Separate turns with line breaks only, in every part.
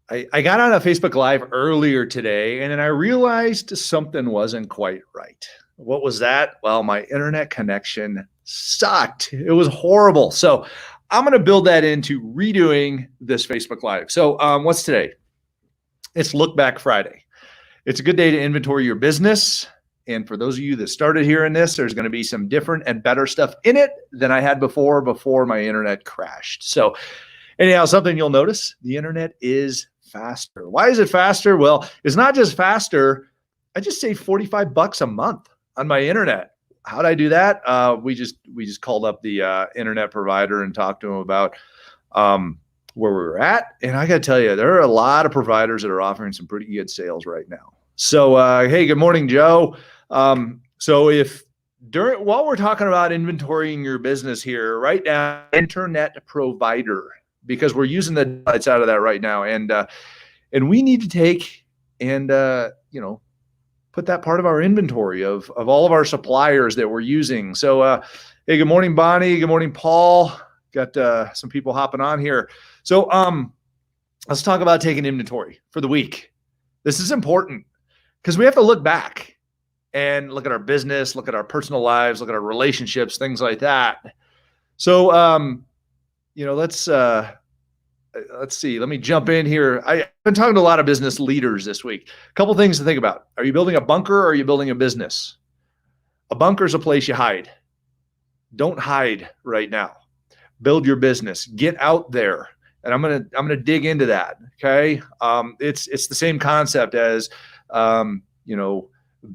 I got on a Facebook Live earlier today, and then I realized something wasn't quite right. What was that? Well, my internet connection sucked. It was horrible. So I'm going to build that into redoing this Facebook Live. So what's today? It's Look Back Friday. It's a good day to inventory your business. And for those of you that started hearing this, there's going to be some different and better stuff in it than I had before my internet crashed. So anyhow, something you'll notice, the internet is faster. Why is it faster? Well, it's not just faster. I just saved $45 a month on my internet. How'd I do that? We just called up the internet provider and talked to them about where we were at. And I got to tell you, there are a lot of providers that are offering some pretty good sales right now. So, hey, good morning, Joe. So while we're talking about inventorying your business here, right now, internet provider, because we're using the lights out of that right now. And we need to take and, put that part of our inventory of all of our suppliers that we're using. So, hey, good morning, Bonnie. Good morning, Paul. Got some people hopping on here. So let's talk about taking inventory for the week. This is important because we have to look back and look at our business, look at our personal lives, look at our relationships, things like that. So, let's see. Let me jump in here. I've been talking to a lot of business leaders this week. A couple things to think about. Are you building a bunker or are you building a business? A bunker is a place you hide. Don't hide right now. Build your business. Get out there. And I'm gonna dig into that. Okay. It's the same concept as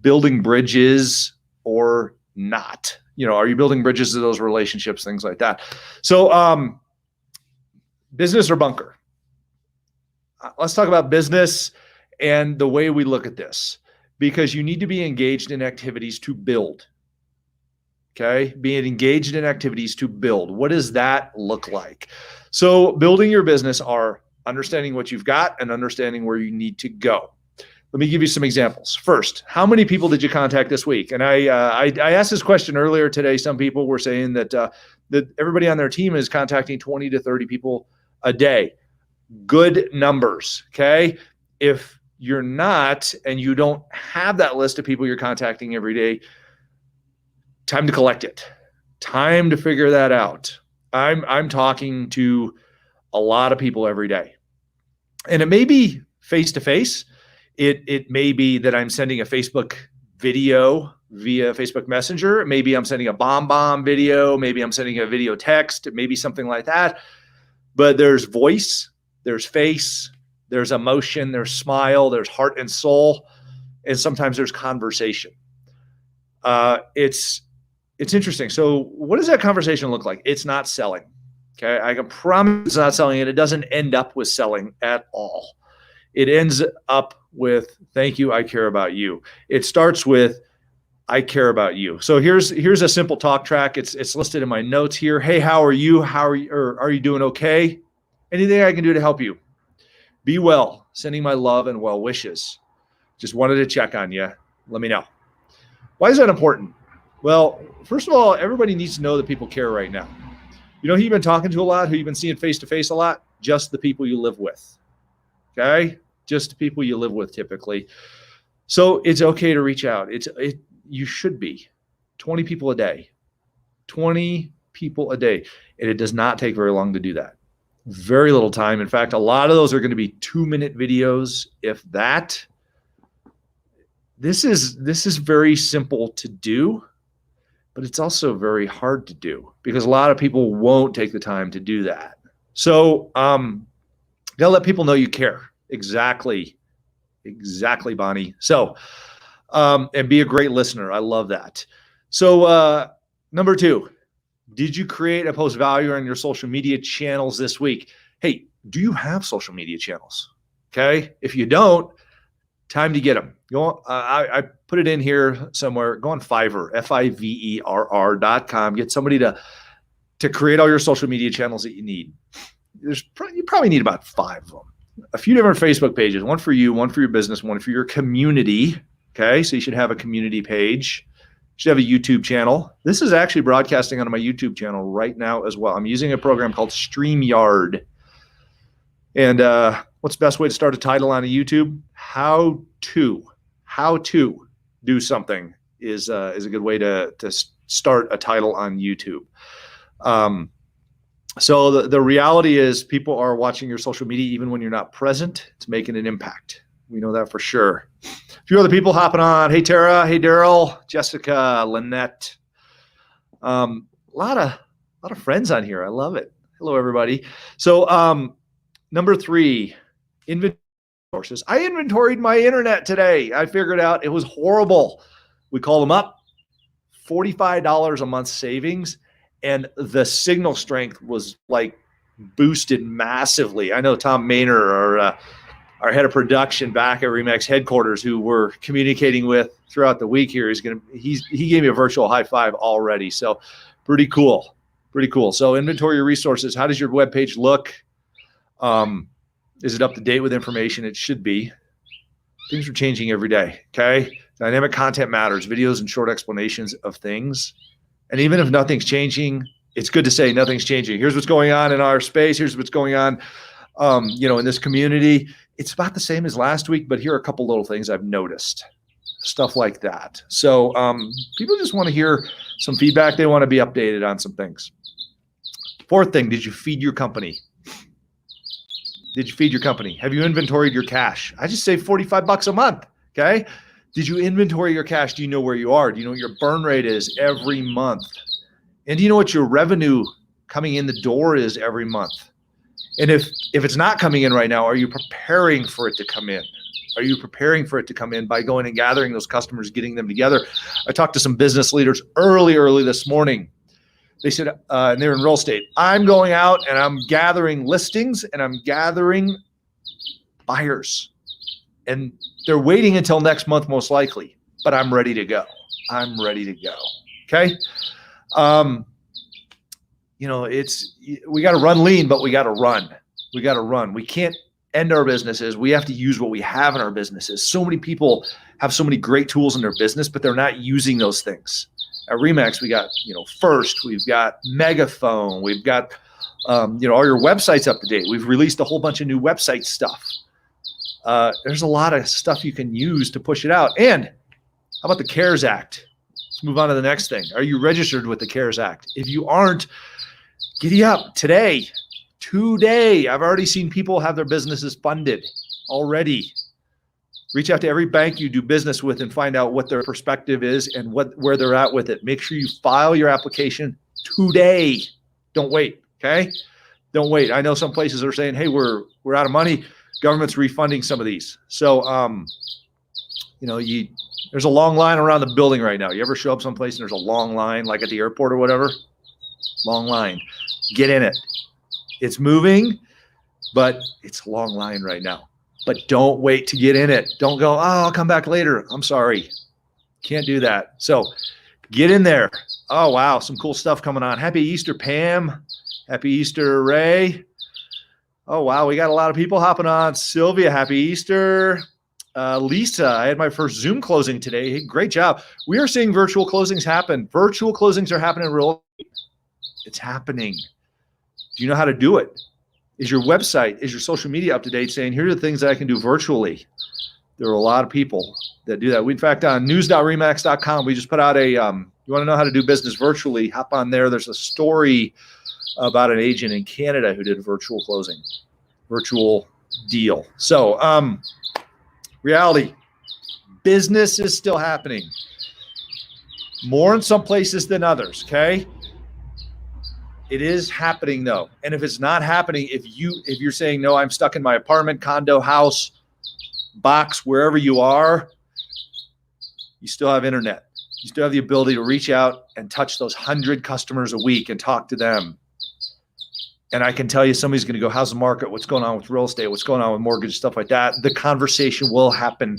building bridges or not. Are you building bridges to those relationships, things like that? So business or bunker? Let's talk about business and the way we look at this, because you need to be engaged in activities to build. Okay. Being engaged in activities to build. What does that look like? So building your business are understanding what you've got and understanding where you need to go. Let me give you some examples. First, how many people did you contact this week? And I asked this question earlier today. Some people were saying that everybody on their team is contacting 20 to 30 people a day. Good numbers. Okay. If you're not, and you don't have that list of people you're contacting every day, time to collect it. Time to figure that out. I'm talking to a lot of people every day. And it may be face to face. It may be that I'm sending a Facebook video via Facebook Messenger. Maybe I'm sending a bomb video. Maybe I'm sending a video text. Maybe something like that. But there's voice, there's face, there's emotion, there's smile, there's heart and soul, and sometimes there's conversation. It's interesting. So what does that conversation look like? It's not selling. Okay. I can promise it's not selling, and it doesn't end up with selling at all. It ends up with, thank you, I care about you. It starts with, I care about you. So here's a simple talk track. It's listed in my notes here. Hey, how are you? Are you doing okay? Anything I can do to help you? Be well. Sending my love and well wishes. Just wanted to check on you. Let me know. Why is that important? Well, first of all, everybody needs to know that people care right now. You know who you've been talking to a lot, who you've been seeing face to face a lot? Just the people you live with. Okay? Just the people you live with typically. So it's okay to reach out. You should be 20 people a day, 20 people a day. And it does not take very long to do that. Very little time. In fact, a lot of those are going to be 2-minute videos, if that. This is very simple to do, but it's also very hard to do because a lot of people won't take the time to do that. So, gotta let people know you care. Exactly, Bonnie. So, and be a great listener. I love that. So, number 2, did you create and post value on your social media channels this week? Hey, do you have social media channels? Okay. If you don't, time to get them. I put it in here somewhere. Go on Fiverr, Fiverr.com. Get somebody to create all your social media channels that you need. You probably need about 5 of them. A few different Facebook pages, one for you, one for your business, one for your community. Okay, so you should have a community page. You should have a YouTube channel. This is actually broadcasting on my YouTube channel right now as well. I'm using a program called StreamYard. And What's the best way to start a title on a YouTube? How to do something is a good way to start a title on YouTube. So the reality is people are watching your social media even when you're not present. It's making an impact. We know that for sure. A few other people hopping on. Hey, Tara. Hey, Daryl. Jessica. Lynette. A lot of friends on here. I love it. Hello, everybody. So number 3, inventory sources. I inventoried my internet today. I figured out it was horrible. We called them up. $45 a month savings. And the signal strength was like boosted massively. I know Tom Maynor, our head of production back at Remax headquarters, who we're communicating with throughout the week here, he gave me a virtual high five already. So pretty cool. So inventory your resources. How does your web page look? Is it up to date with information? It should be. Things are changing every day. Okay. Dynamic content matters. Videos and short explanations of things. And even if nothing's changing, it's good to say nothing's changing. Here's what's going on in our space. Here's what's going on, in this community. It's about the same as last week, but here are a couple little things I've noticed, stuff like that. So people just want to hear some feedback. They want to be updated on some things. 4th thing, did you feed your company? Did you feed your company? Have you inventoried your cash? I just saved $45 a month, okay? Did you inventory your cash? Do you know where you are? Do you know what your burn rate is every month? And do you know what your revenue coming in the door is every month? And if it's not coming in right now, are you preparing for it to come in? Are you preparing for it to come in by going and gathering those customers, getting them together? I talked to some business leaders early this morning. They said, and they're in real estate, I'm going out and I'm gathering listings and I'm gathering buyers. And they're waiting until next month, most likely, but I'm ready to go. Okay. We got to run lean, but we got to run. We can't end our businesses. We have to use what we have in our businesses. So many people have so many great tools in their business, but they're not using those things. At Remax, we got, First, we've got Megaphone, we've got, all your websites up to date. We've released a whole bunch of new website stuff. There's a lot of stuff you can use to push it out. And how about the CARES Act? Let's move on to the next thing. Are you registered with the CARES Act? If you aren't, giddy up today. I've already seen people have their businesses funded already. Reach out to every bank you do business with and find out what their perspective is and where they're at with it. Make sure you file your application today. Don't wait, okay? Don't wait. I know some places are saying, hey, we're out of money. Government's refunding some of these. So, there's a long line around the building right now. You ever show up someplace and there's a long line, like at the airport or whatever? Long line. Get in it. It's moving, but it's a long line right now. But don't wait to get in it. Don't go, I'll come back later. I'm sorry. Can't do that. So get in there. Oh, wow. Some cool stuff coming on. Happy Easter, Pam. Happy Easter, Ray. Oh, wow. We got a lot of people hopping on. Sylvia, happy Easter. Lisa, I had my first Zoom closing today. Hey, great job. We are seeing virtual closings happen. Virtual closings are happening in real estate. It's happening. Do you know how to do it? Is your website, is your social media up to date saying, here are the things that I can do virtually? There are a lot of people that do that. In fact, on news.remax.com, we just put out you want to know how to do business virtually, hop on there. There's a story about an agent in Canada who did a virtual closing, virtual deal. So reality, business is still happening. More in some places than others, okay? It is happening though. And if it's not happening, if you're saying, no, I'm stuck in my apartment, condo, house, box, wherever you are, you still have internet. You still have the ability to reach out and touch those 100 customers a week and talk to them. And I can tell you somebody's going to go, how's the market? What's going on with real estate? What's going on with mortgage, stuff like that? The conversation will happen.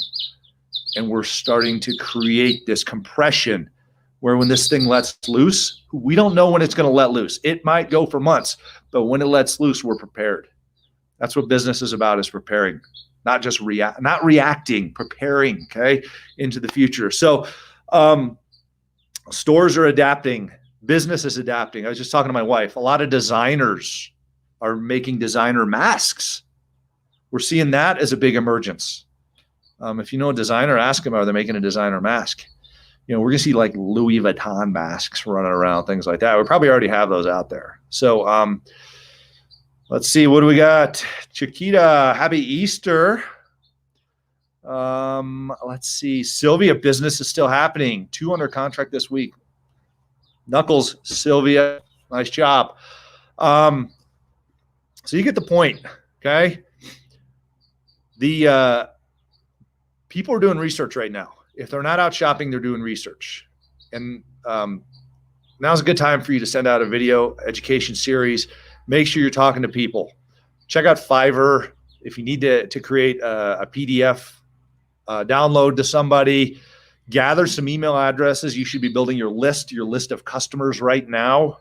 And we're starting to create this compression where when this thing lets loose, we don't know when it's going to let loose. It might go for months, but when it lets loose, we're prepared. That's what business is about, is preparing, not just not reacting, preparing, okay, into the future. So stores are adapting. Business is adapting. I was just talking to my wife. A lot of designers are making designer masks. We're seeing that as a big emergence. If you know a designer, ask them, are they making a designer mask? We're going to see like Louis Vuitton masks running around, things like that. We probably already have those out there. So let's see, what do we got? Chiquita, happy Easter. Let's see. Sylvia, business is still happening. 2 under contract this week. Knuckles, Sylvia, nice job. So you get the point, okay? The people are doing research right now. If they're not out shopping, they're doing research. And now's a good time for you to send out a video education series. Make sure you're talking to people. Check out Fiverr. If you need to create a PDF download to somebody, gather some email addresses. You should be building your list of customers right now.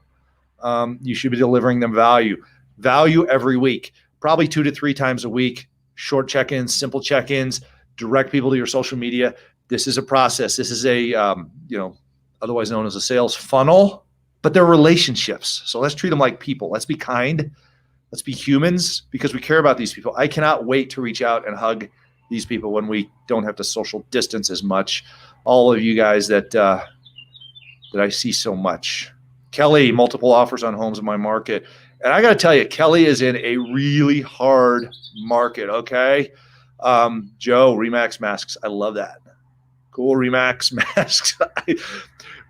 You should be delivering them value every week, probably 2 to 3 times a week. Short check-ins, simple check-ins, direct people to your social media. This is a process. This is a, otherwise known as a sales funnel, but they're relationships. So let's treat them like people. Let's be kind. Let's be humans because we care about these people. I cannot wait to reach out and hug these people when we don't have to social distance as much. All of you guys that I see so much. Kelly, multiple offers on homes in my market. And I got to tell you, Kelly is in a really hard market, okay? Joe, Remax masks. I love that. Cool Remax masks.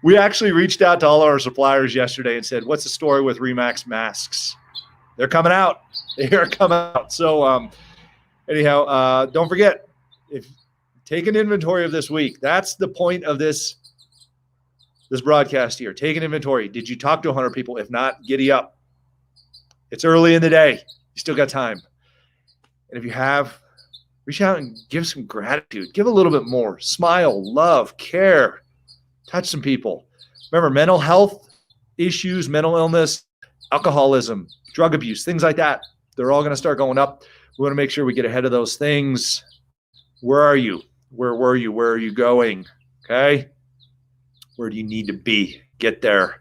We actually reached out to all our suppliers yesterday and said, what's the story with Remax masks? They're coming out. They are coming out. So anyhow, don't forget, if take an inventory of this week. That's the point of this broadcast here. Take an inventory. Did you talk to 100 people? If not, giddy up. It's early in the day. You still got time. And if you have, reach out and give some gratitude. Give a little bit more. Smile, love, care. Touch some people. Remember, mental health issues, mental illness, alcoholism, drug abuse, things like that. They're all going to start going up. We want to make sure we get ahead of those things. Where are you? Where were you? Where are you going? Okay? Where do you need to be? Get there.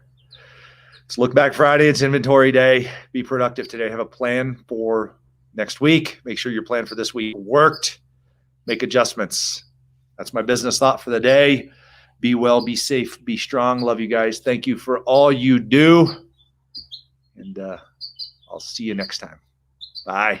It's Look Back Friday. It's inventory day. Be productive today. Have a plan for next week. Make sure your plan for this week worked. Make adjustments. That's my business thought for the day. Be well, be safe, be strong. Love you guys. Thank you for all you do. And I'll see you next time. Bye.